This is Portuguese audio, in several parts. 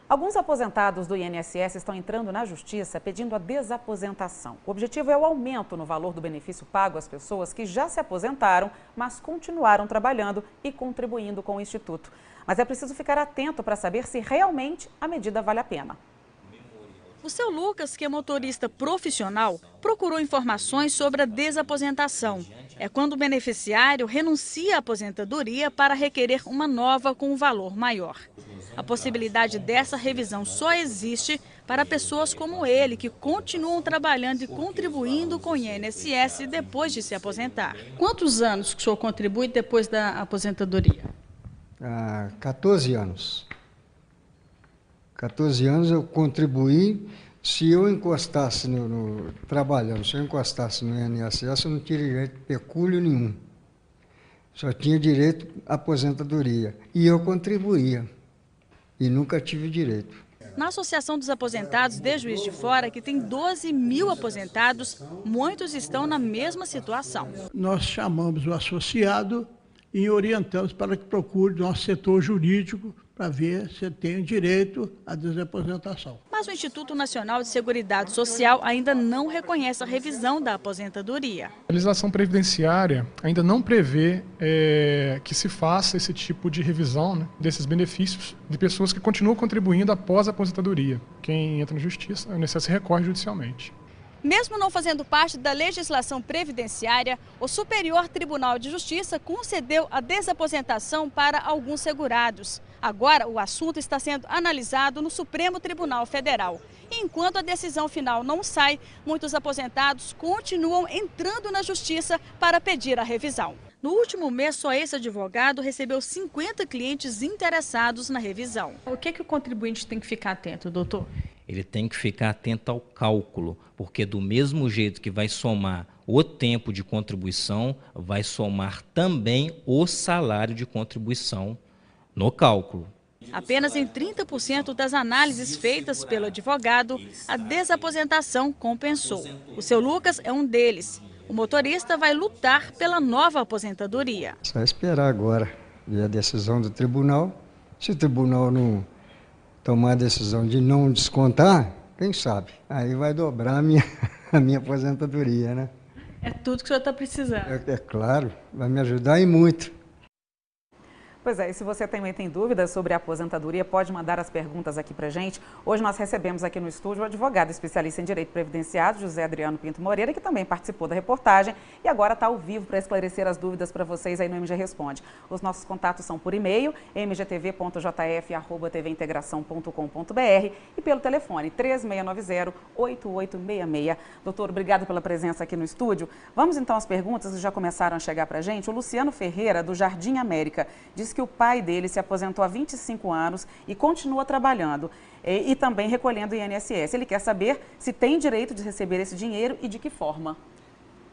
Alguns aposentados do INSS estão entrando na justiça pedindo a desaposentação. O objetivo é o aumento no valor do benefício pago às pessoas que já se aposentaram, mas continuaram trabalhando e contribuindo com o Instituto. Mas é preciso ficar atento para saber se realmente a medida vale a pena. O seu Lucas, que é motorista profissional, procurou informações sobre a desaposentação. É quando o beneficiário renuncia à aposentadoria para requerer uma nova com um valor maior. A possibilidade dessa revisão só existe para pessoas como ele, que continuam trabalhando e contribuindo com o INSS depois de se aposentar. Quantos anos que o senhor contribui depois da aposentadoria? 14 anos. 14 anos eu contribuí. Se eu encostasse trabalhando, se eu encostasse no INSS, eu não tinha direito de pecúlio nenhum. Só tinha direito à aposentadoria. E eu contribuía. E nunca tive direito. Na Associação dos Aposentados de Juiz de Fora, que tem 12 mil aposentados, muitos estão na mesma situação. Nós chamamos o associado e orientamos para que procure nosso setor jurídico para ver se tem direito à desaposentação. Mas o Instituto Nacional de Seguridade Social ainda não reconhece a revisão da aposentadoria. A legislação previdenciária ainda não prevê que se faça esse tipo de revisão, né, desses benefícios de pessoas que continuam contribuindo após a aposentadoria. Quem entra na justiça, o INSS recorre judicialmente. Mesmo não fazendo parte da legislação previdenciária, o Superior Tribunal de Justiça concedeu a desaposentação para alguns segurados. Agora, o assunto está sendo analisado no Supremo Tribunal Federal. E enquanto a decisão final não sai, muitos aposentados continuam entrando na Justiça para pedir a revisão. No último mês, só esse advogado recebeu 50 clientes interessados na revisão. O que o contribuinte tem que ficar atento, doutor? Ele tem que ficar atento ao cálculo, porque do mesmo jeito que vai somar o tempo de contribuição, vai somar também o salário de contribuição no cálculo. Apenas em 30% das análises feitas pelo advogado, a desaposentação compensou. O seu Lucas é um deles. O motorista vai lutar pela nova aposentadoria. Só esperar agora ver a decisão do tribunal. Se o tribunal não tomar a decisão de não descontar, quem sabe? Aí vai dobrar a minha aposentadoria, né? É tudo que o senhor está precisando. É claro, vai me ajudar e muito. Pois é, e se você também tem dúvidas sobre a aposentadoria, pode mandar as perguntas aqui pra gente. Hoje nós recebemos aqui no estúdio o advogado especialista em direito previdenciário, José Adriano Pinto Moreira, que também participou da reportagem e agora está ao vivo para esclarecer as dúvidas para vocês aí no MG Responde. Os nossos contatos são por e-mail, mgtv.jf@tvintegração.com.br e pelo telefone 3690-8866. Doutor, obrigado pela presença aqui no estúdio. Vamos então às perguntas que já começaram a chegar pra gente. O Luciano Ferreira, do Jardim América, disse que o pai dele se aposentou há 25 anos e continua trabalhando e também recolhendo o INSS. Ele quer saber se tem direito de receber esse dinheiro e de que forma.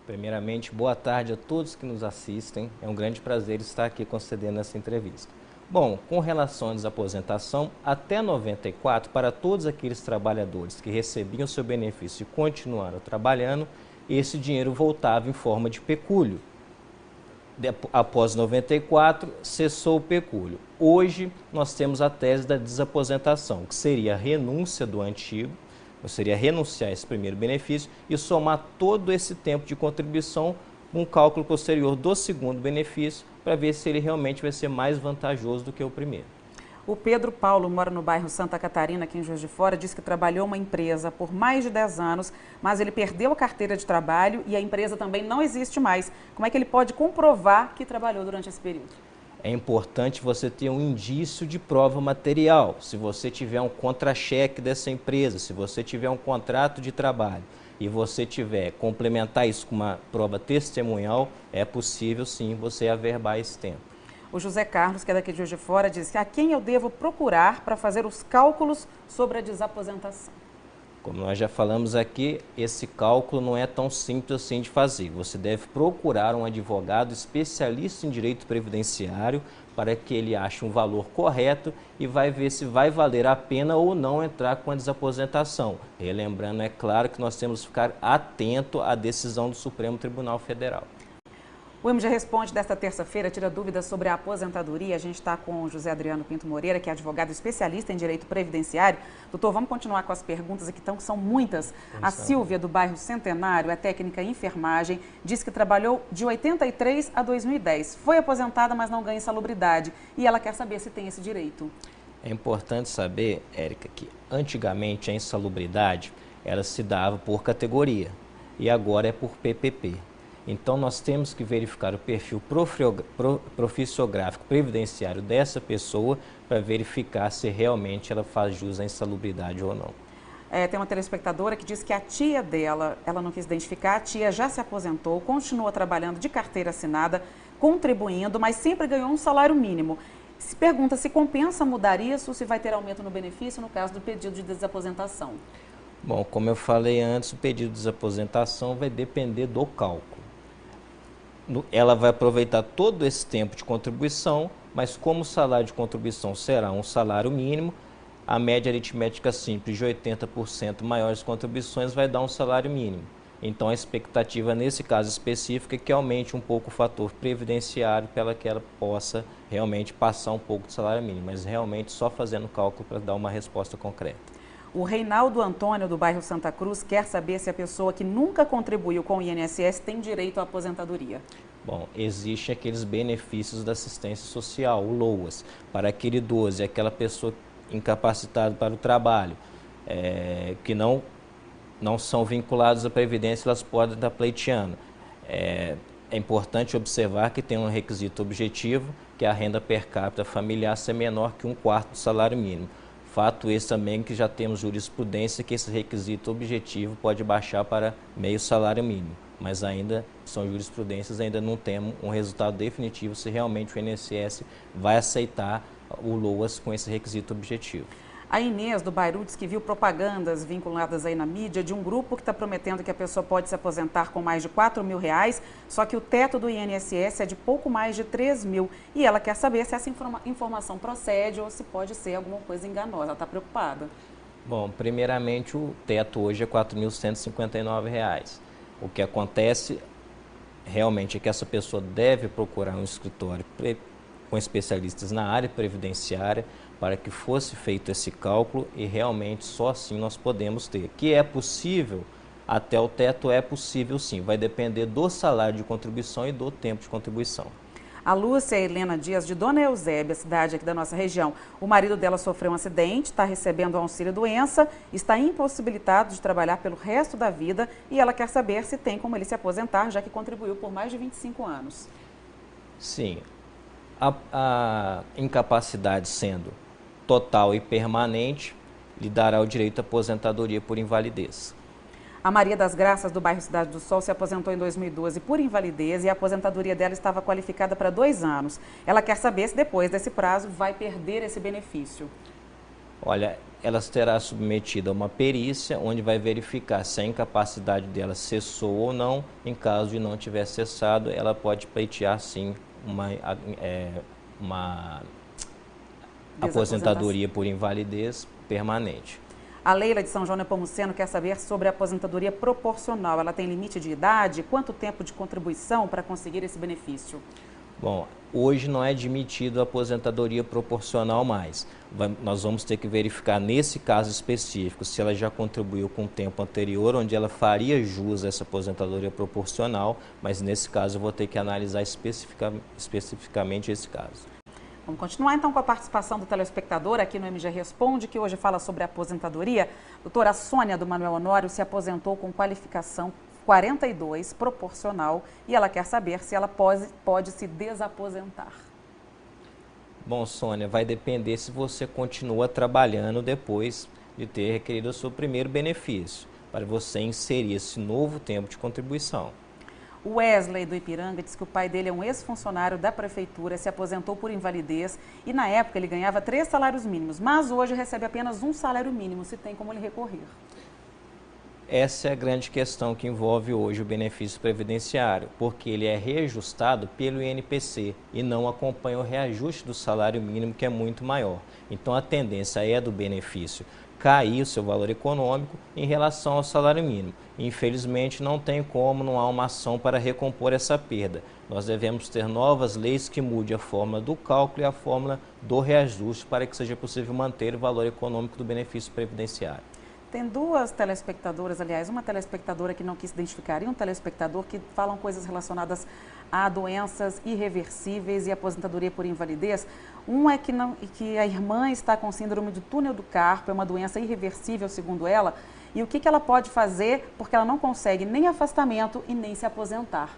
Primeiramente, boa tarde a todos que nos assistem. É um grande prazer estar aqui concedendo essa entrevista. Bom, com relação à desaposentação, até 94, para todos aqueles trabalhadores que recebiam seu benefício e continuaram trabalhando, esse dinheiro voltava em forma de pecúlio. Após 94, cessou o pecúlio. Hoje, nós temos a tese da desaposentação, que seria a renúncia do antigo, ou seria renunciar a esse primeiro benefício e somar todo esse tempo de contribuição com um cálculo posterior do segundo benefício, para ver se ele realmente vai ser mais vantajoso do que o primeiro. O Pedro Paulo mora no bairro Santa Catarina, aqui em Juiz de Fora, diz que trabalhou uma empresa por mais de 10 anos, mas ele perdeu a carteira de trabalho e a empresa também não existe mais. Como é que ele pode comprovar que trabalhou durante esse período? É importante você ter um indício de prova material. Se você tiver um contra-cheque dessa empresa, se você tiver um contrato de trabalho e você tiver complementar isso com uma prova testemunhal, é possível sim você averbar esse tempo. O José Carlos, que é daqui de Juiz de Fora, diz que a quem eu devo procurar para fazer os cálculos sobre a desaposentação? Como nós já falamos aqui, esse cálculo não é tão simples assim de fazer. Você deve procurar um advogado especialista em direito previdenciário para que ele ache um valor correto e vai ver se vai valer a pena ou não entrar com a desaposentação. Relembrando, é claro que nós temos que ficar atento à decisão do Supremo Tribunal Federal. O MG Responde desta terça-feira tira dúvidas sobre a aposentadoria. A gente está com o José Adriano Pinto Moreira, que é advogado especialista em direito previdenciário. Doutor, vamos continuar com as perguntas aqui, que são muitas. A Silvia, do bairro Centenário, é técnica em enfermagem, diz que trabalhou de 83 a 2010. Foi aposentada, mas não ganha insalubridade. E ela quer saber se tem esse direito. É importante saber, Érica, que antigamente a insalubridade ela se dava por categoria e agora é por PPP. Então, nós temos que verificar o perfil profissiográfico previdenciário dessa pessoa para verificar se realmente ela faz jus à insalubridade ou não. Tem uma telespectadora que diz que a tia dela, ela não quis identificar, a tia já se aposentou, continua trabalhando de carteira assinada, contribuindo, mas sempre ganhou um salário mínimo. Se pergunta se compensa mudar isso, se vai ter aumento no benefício no caso do pedido de desaposentação. Bom, como eu falei antes, o pedido de desaposentação vai depender do cálculo. Ela vai aproveitar todo esse tempo de contribuição, mas como o salário de contribuição será um salário mínimo, a média aritmética simples de 80% maiores contribuições vai dar um salário mínimo. Então, a expectativa nesse caso específico é que aumente um pouco o fator previdenciário para que ela possa realmente passar um pouco do salário mínimo, mas realmente só fazendo cálculo para dar uma resposta concreta. O Reinaldo Antônio, do bairro Santa Cruz, quer saber se a pessoa que nunca contribuiu com o INSS tem direito à aposentadoria. Bom, existem aqueles benefícios da assistência social, o LOAS, para aquele idoso e aquela pessoa incapacitada para o trabalho, que não são vinculados à Previdência, elas podem estar pleiteando. É importante observar que tem um requisito objetivo, que é a renda per capita familiar ser menor que 1/4 do salário mínimo. Fato esse também que já temos jurisprudência que esse requisito objetivo pode baixar para meio salário mínimo, mas ainda são jurisprudências, ainda não temos um resultado definitivo se realmente o INSS vai aceitar o LOAS com esse requisito objetivo. A Inês, do Bairro, diz que viu propagandas vinculadas aí na mídia de um grupo que está prometendo que a pessoa pode se aposentar com mais de R$4.000, só que o teto do INSS é de pouco mais de R$3.000. E ela quer saber se essa informação procede ou se pode ser alguma coisa enganosa. Ela está preocupada. Bom, primeiramente o teto hoje é R$4.159. O que acontece realmente é que essa pessoa deve procurar um escritório com especialistas na área previdenciária para que fosse feito esse cálculo e realmente só assim nós podemos ter. Que é possível, até o teto é possível sim, vai depender do salário de contribuição e do tempo de contribuição. A Lúcia Helena Dias, de Dona Eusébia, cidade aqui da nossa região. O marido dela sofreu um acidente, está recebendo auxílio-doença, está impossibilitado de trabalhar pelo resto da vida e ela quer saber se tem como ele se aposentar, já que contribuiu por mais de 25 anos. Sim, a incapacidade sendo total e permanente lhe dará o direito à aposentadoria por invalidez. A Maria das Graças, do bairro Cidade do Sol, se aposentou em 2012 por invalidez e a aposentadoria dela estava qualificada para 2 anos. Ela quer saber se depois desse prazo vai perder esse benefício. Olha, ela será submetida a uma perícia onde vai verificar se a incapacidade dela cessou ou não. Em caso de não tiver cessado, ela pode pleitear sim uma aposentadoria por invalidez permanente. A Leila, de São João Nepomuceno, quer saber sobre a aposentadoria proporcional. Ela tem limite de idade? Quanto tempo de contribuição para conseguir esse benefício? Bom, hoje não é admitido a aposentadoria proporcional mais. Nós vamos ter que verificar nesse caso específico se ela já contribuiu com o tempo anterior, onde ela faria jus a essa aposentadoria proporcional, mas nesse caso eu vou ter que analisar especificamente esse caso. Vamos continuar então com a participação do telespectador aqui no MG Responde, que hoje fala sobre a aposentadoria. Doutora Sônia, do Manuel Honório, se aposentou com qualificação 42, proporcional, e ela quer saber se ela pode se desaposentar. Bom, Sônia, vai depender se você continua trabalhando depois de ter requerido o seu primeiro benefício, para você inserir esse novo tempo de contribuição. O Wesley, do Ipiranga, diz que o pai dele é um ex-funcionário da prefeitura, se aposentou por invalidez e na época ele ganhava 3 salários mínimos, mas hoje recebe apenas 1 salário mínimo, se tem como ele recorrer. Essa é a grande questão que envolve hoje o benefício previdenciário, porque ele é reajustado pelo INPC e não acompanha o reajuste do salário mínimo, que é muito maior. Então a tendência é do benefício cair o seu valor econômico em relação ao salário mínimo. Infelizmente, não tem como, não há uma ação para recompor essa perda. Nós devemos ter novas leis que mudem a fórmula do cálculo e a fórmula do reajuste para que seja possível manter o valor econômico do benefício previdenciário. Tem duas telespectadoras, aliás, uma telespectadora que não quis identificar e um telespectador que falam coisas relacionadas a doenças irreversíveis e aposentadoria por invalidez. Um é que a irmã está com síndrome do túnel do carpo, é uma doença irreversível, segundo ela, e o que ela pode fazer porque ela não consegue nem afastamento e nem se aposentar.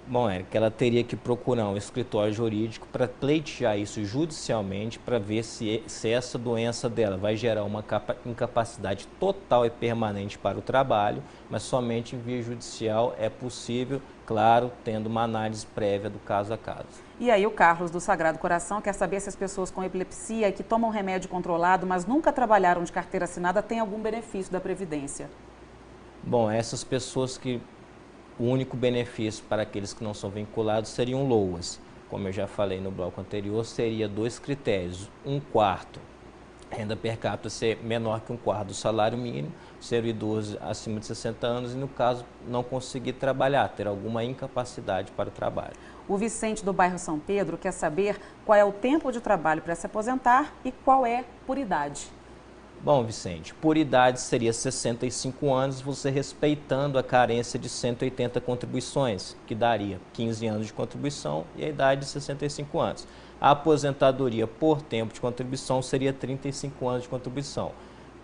Bom, Érica, ela teria que procurar um escritório jurídico para pleitear isso judicialmente para ver se essa doença dela vai gerar uma incapacidade total e permanente para o trabalho, mas somente em via judicial é possível, claro, tendo uma análise prévia do caso a caso. E aí o Carlos do Sagrado Coração quer saber se as pessoas com epilepsia que tomam remédio controlado, mas nunca trabalharam de carteira assinada, têm algum benefício da Previdência. Bom, essas pessoas que o único benefício para aqueles que não são vinculados seriam LOAs. Como eu já falei no bloco anterior, seria 2 critérios. 1/4 renda per capita ser menor que 1/4 do salário mínimo, ser o idoso acima de 60 anos e, no caso, não conseguir trabalhar, ter alguma incapacidade para o trabalho. O Vicente do bairro São Pedro quer saber qual é o tempo de trabalho para se aposentar e qual é por idade. Bom, Vicente, por idade seria 65 anos, você respeitando a carência de 180 contribuições, que daria 15 anos de contribuição e a idade de 65 anos. A aposentadoria por tempo de contribuição seria 35 anos de contribuição.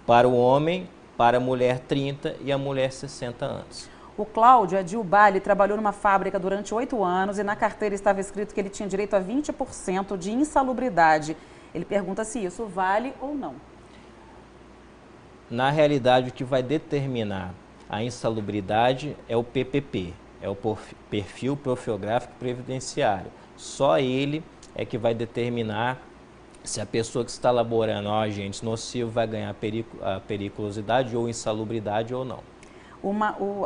Para o homem, para a mulher 30 e a mulher 60 anos. O Cláudio é de Ubá, ele trabalhou numa fábrica durante 8 anos e na carteira estava escrito que ele tinha direito a 20% de insalubridade. Ele pergunta se isso vale ou não. Na realidade, o que vai determinar a insalubridade é o PPP, é o Perfil Profiográfico Previdenciário. Só ele é que vai determinar se a pessoa que está laborando ao agente nocivo vai ganhar a periculosidade ou insalubridade ou não.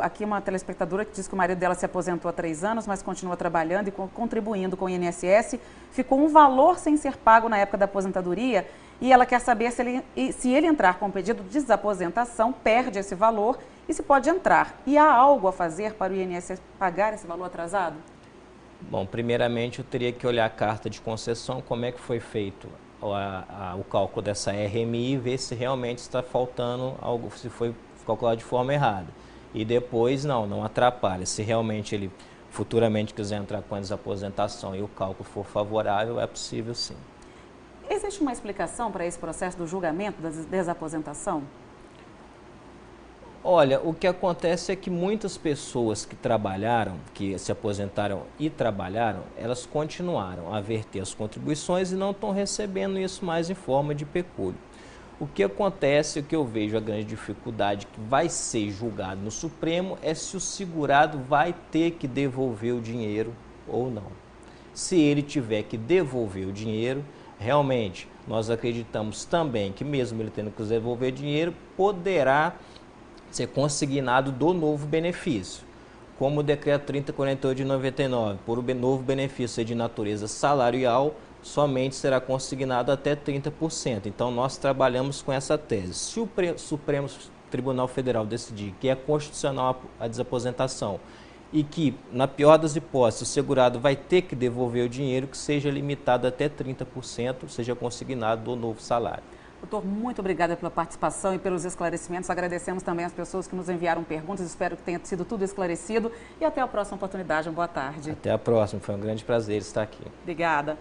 Aqui uma telespectadora que diz que o marido dela se aposentou há 3 anos, mas continua trabalhando e contribuindo com o INSS. Ficou um valor sem ser pago na época da aposentadoria e ela quer saber se ele entrar com pedido de desaposentação, perde esse valor e se pode entrar. E há algo a fazer para o INSS pagar esse valor atrasado? Bom, primeiramente eu teria que olhar a carta de concessão, como é que foi feito o cálculo dessa RMI, ver se realmente está faltando algo, se foi calculado de forma errada. E depois, não atrapalha. Se realmente ele futuramente quiser entrar com a desaposentação e o cálculo for favorável, é possível sim. Existe uma explicação para esse processo do julgamento da desaposentação? Olha, o que acontece é que muitas pessoas que trabalharam, que se aposentaram e trabalharam, elas continuaram a verter as contribuições e não estão recebendo isso mais em forma de pecúlio. O que acontece, o que eu vejo a grande dificuldade que vai ser julgado no Supremo é se o segurado vai ter que devolver o dinheiro ou não. Se ele tiver que devolver o dinheiro, realmente nós acreditamos também que mesmo ele tendo que devolver dinheiro, poderá ser consignado do novo benefício. Como o decreto 3048 de 99, por o novo benefício ser de natureza salarial, somente será consignado até 30%. Então, nós trabalhamos com essa tese. Se o Supremo Tribunal Federal decidir que é constitucional a desaposentação e que, na pior das hipóteses, o segurado vai ter que devolver o dinheiro, que seja limitado até 30%, seja consignado do novo salário. Doutor, muito obrigada pela participação e pelos esclarecimentos. Agradecemos também as pessoas que nos enviaram perguntas. Espero que tenha sido tudo esclarecido. E até a próxima oportunidade. Uma boa tarde. Até a próxima. Foi um grande prazer estar aqui. Obrigada.